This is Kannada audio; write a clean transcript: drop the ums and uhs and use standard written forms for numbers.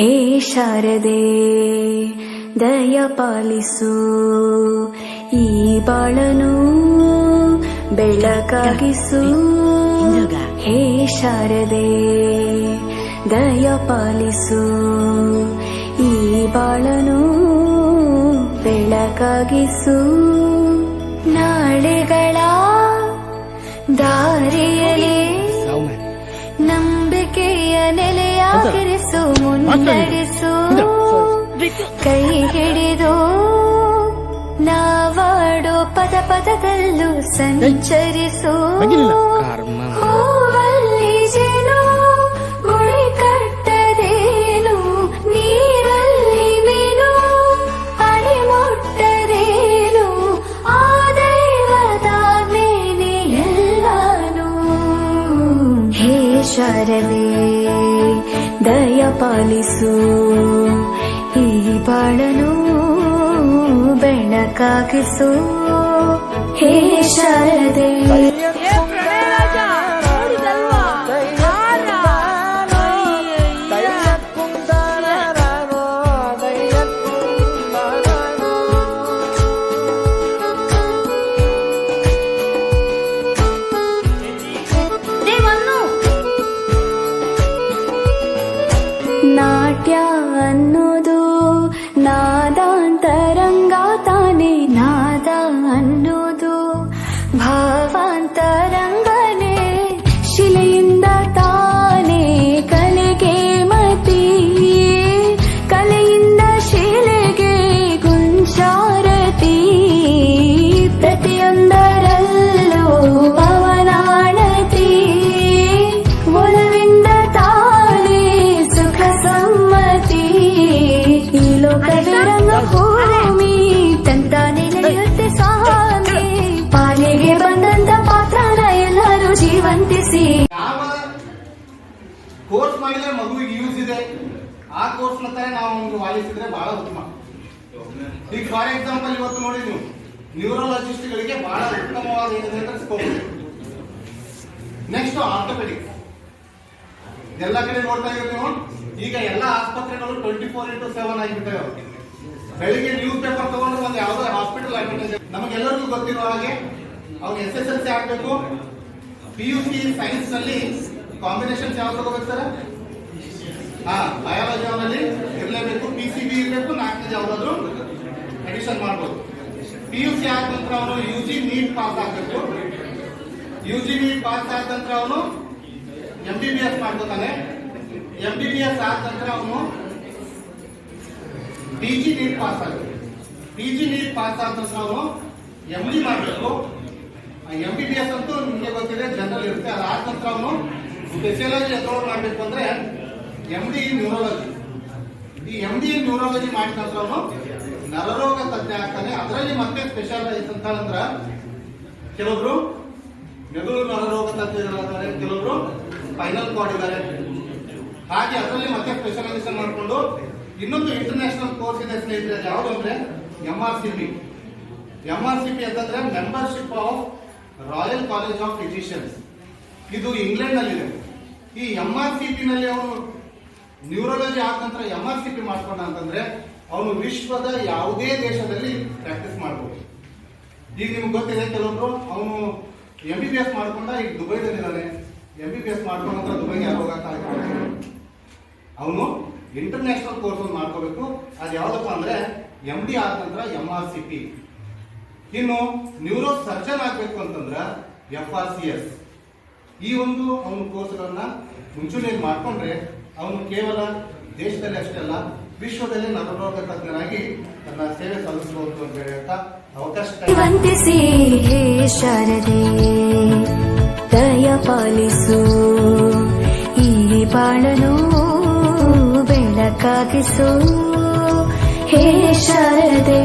ಹೇ ಶಾರದೆ ದಯ ಪಾಲಿಸು, ಈ ಬಾಳನು ಬೆಳಕಾಗಿಸು. ಹೇ ಶಾರದೆ ದಯ ಪಾಲಿಸು, ಈ ಬಾಳನು ಬೆಳಕಾಗಿಸು. ನಾಳೆಗಳ ದಾರಿಯಲ್ಲಿ ನಂಬಿಕೆಯ ನೆಲೆಯಾಗಿರಿಸು, ಮುನ್ನಡೆಸು. ಕೈ ಹಿಡಿದು ನಾವಾಡೋ ಪದ ಪದದಲ್ಲೂ ಸಂಚರಿಸು. ಹೂವಲ್ಲಿ ಜೇನು ಗುಳಿ ಕಟ್ಟದೇನು, ನೀರಲ್ಲಿ ಮೀನು ಅಡಿ ಮುಟ್ಟದೇನು, ಆ ದೈವದಾಜ್ಞೆನೇ ಎಲ್ಲಾನು. ಹೇ ಶಾರದೆ ದಯ ಪಾಲಿಸು, ಈ ಬಾಳನು ಬೆಳಕಾಗಿಸು. ಹೇ ಶಾರದೆ ನಾಟ್ಯ ಅನ್ನೋದು ನಾದಾಂತರಂಗ ತಾನೆ, ನಾದ ಅನ್ನೋದು ಭಾವಾಂತರಂಗನೇ. ಶಿಲೆಯಿಂದ ತಾನೇ ಕಲೆಗೆ ಮತಿ, ಕಲೆಯಿಂದ ಶಿಲೆಗೆ ಗುಂಚಾರತಿ. ಪ್ರತಿಯೊಂದರಲ್ಲೂ ಪವನಾಣತಿ, ಒಲವಿಂದ ತಾನೇ ಸುಖ ಸಮ್ಮತಿ. ಈ ಲೋಕದ ರಂಗಭೂಮಿ ತಂತಾನೆ ನಡೆಯುತ್ತೆ ಸ್ವಾಮಿ, ಪಾಲಿಗೆ ಬಂದಂತ ಪಾತ್ರನ ಎಲ್ಲರೂ ಜೀವಂತಿಸಿ. ಯಾವ ಕೋರ್ಸ್ ಮಾಡಿದ್ರೆ ಮಗುವಿಗೆ ಯೂಸ್ ಇದೆ ಆ ಕೋರ್ಸ್ ನ ನಾವು ವಾಲಿಸಿದ್ರೆ ಬಹಳ ಉತ್ತಮ. ಈಗ ಫಾರ್ ಎಕ್ಸಾಂಪಲ್ ಇವತ್ತು ನೋಡಿ ನೀವು ನ್ಯೂರೋಲಜಿಸ್ಟ್ ಗಳಿಗೆ ಬಹಳ ಉತ್ತಮವಾದ ಏನಿದೆ ಸ್ಕೋಪ್. ನೆಕ್ಸ್ಟ್ ಆರ್ಥೋಪೆಡಿಕ್ಸ್ ಎಲ್ಲ ಕಡೆ ನೋಡ್ತಾ ಇದ್ದೀವಿ ನೀವು. ಈಗ ಎಲ್ಲ ಆಸ್ಪತ್ರೆಗಳು 24x7 ಆಗಿಬಿಟ್ಟವೆ. ಬೆಳಿಗ್ಗೆ ನ್ಯೂಸ್ ಪೇಪರ್ ತಗೊಂಡು ಒಂದು ಯಾವುದೋ ಹಾಸ್ಪಿಟಲ್ ಅಡ್ಮಿಟ್. ನಮಗೆಲ್ಲರಿಗೂ ಗೊತ್ತಿರೋ ಹಾಗೆ ಅವ್ರು SSLC ಆಗ್ಬೇಕು, PUC ಸೈನ್ಸ್ ನಲ್ಲಿ ಕಾಂಬಿನೇಷನ್ಸ್ ಯಾವ್ದು ತಗೋಬೇಕು ಸರ್? ಬಯಾಲಜಿ ಅವರಲ್ಲಿ ಇರಲೇಬೇಕು, PCB ಇರಬೇಕು, 4ನೇದು ಯಾವ್ದಾದ್ರು ಅಡಿಷನ್ ಮಾಡ್ಬೋದು. PUC ಆದ ನಂತರ ಅವನು UG ನೀಟ್ ಪಾಸ್ ಆಗ್ಬೇಕು. UG ನೀಟ್ ಪಾಸ್ ಆದ ನಂತರ ಅವನು MBBS ಮಾಡ್ಕೋತಾನೆ. MBBS ಆದ ನಂತರ ಅವನು PG ನೀಟ್ ಪಾಸ್ ಆಗಬೇಕು. PG ನೀಟ್ ಪಾಸ್ ಆದ ನಂತರ ಅವನು MD ಮಾಡಬೇಕು. MBBS ಅಂತೂ ನಿಮಗೆ ಗೊತ್ತಿದೆ, ಜನರಲ್ ಇರುತ್ತೆ. ಅದಾದ ನಂತರ ಅವನು ಸ್ಪೆಷಲೈಸ್ ಎನ್ರೋಲ್ ಮಾಡಬೇಕು ಅಂದ್ರೆ MD ಇನ್ ನ್ಯೂರಾಲಜಿ. ಈ MD ಇನ್ ನ್ಯೂರಾಲಜಿ ಮಾಡಿದ ನಂತರ ಅವನು ನರರೋಗ ತಜ್ಞ ಆಗ್ತಾನೆ. ಅದರಲ್ಲಿ ಮತ್ತೆ ಸ್ಪೆಷಲೈಸ್ ಅಂತ ಅಂದ್ರೆ ಕೆಲವೊಬ್ರು ಮೆದುಳು ನರರೋಗ ತಜ್ಞರಿದ್ದಾರೆ, ಕೆಲವೊಬ್ರು ಸ್ಪೈನಲ್ ಕಾರ್ಡ್ ಇದ್ದಾರೆ. ಹಾಗೆ ಅದರಲ್ಲಿ ಮತ್ತೆ ಸ್ಪೆಷಲೈಸೇಷನ್ ಮಾಡಿಕೊಂಡು ಇನ್ನೊಂದು ಇಂಟರ್ನ್ಯಾಷನಲ್ ಕೋರ್ಸ್ ಇದೆ ಸ್ನೇಹಿತರೆ. ಯಾವುದು ಅಂದ್ರೆ MRCP. MRCP ಅಂತಂದ್ರೆ membership of royal college of physicians. ಇದು ಇಂಗ್ಲೆಂಡ್ ನಲ್ಲಿದೆ. ಈ MRCP ನಲ್ಲಿ ಅವನು ನ್ಯೂರಾಲಜಿ ಆದ ನಂತರ MRCP ಮಾಡ್ಕೊಂಡ ಅಂತಂದ್ರೆ ಅವನು ವಿಶ್ವದ ಯಾವುದೇ ದೇಶದಲ್ಲಿ ಪ್ರಾಕ್ಟೀಸ್ ಮಾಡಬಹುದು. ಈಗ ನಿಮ್ಗೆ ಗೊತ್ತಿದೆ, ಕೆಲವೊಬ್ರು ಅವನು MBBS ಮಾಡ್ಕೊಂಡ ಈಗ ದುಬೈದಲ್ಲಿದ್ದಾನೆ. MBBS ಮಾಡ್ಕೊಂಡ ನಂತರ ದುಬೈಗೆ ಯಾರು ಹೋಗಕ್ಕ ಅವನು ಇಂಟರ್ನ್ಯಾಷನಲ್ ಕೋರ್ಸ್ ಮಾಡ್ಕೋಬೇಕು. ಅದು ಯಾವ್ದಪ್ಪ ಅಂದ್ರೆ MD ಆದ ನಂತರ MRCP. ಇನ್ನು ನ್ಯೂರೋ ಸರ್ಜನ್ ಆಗ್ಬೇಕು ಅಂತಂದ್ರ FRCS. ಈ ಒಂದು ಅವನು ಕೋರ್ಸ್ಗಳನ್ನ ಮುಂಚೂಣಿಯಲ್ಲಿ ಮಾಡ್ಕೊಂಡ್ರೆ ಅವನು ಕೇವಲ ದೇಶದಲ್ಲಿ ಅಷ್ಟೇ ಅಲ್ಲ, ವಿಶ್ವದಲ್ಲಿ ನರರೋಗ ತಜ್ಞರಾಗಿ ತನ್ನ ಸೇವೆ ಸಲ್ಲಿಸಬಹುದು ಅಂತ ಹೇಳುತ್ತಾ ಅವಕಾಶ. ಹೇ ಶಾರದೆ ದಯ ಪಾಲಿಸು, ಈ ಬಾಳನು ಬೆಳಕಾಗಿಸು. ಹೇ ಶಾರದೆ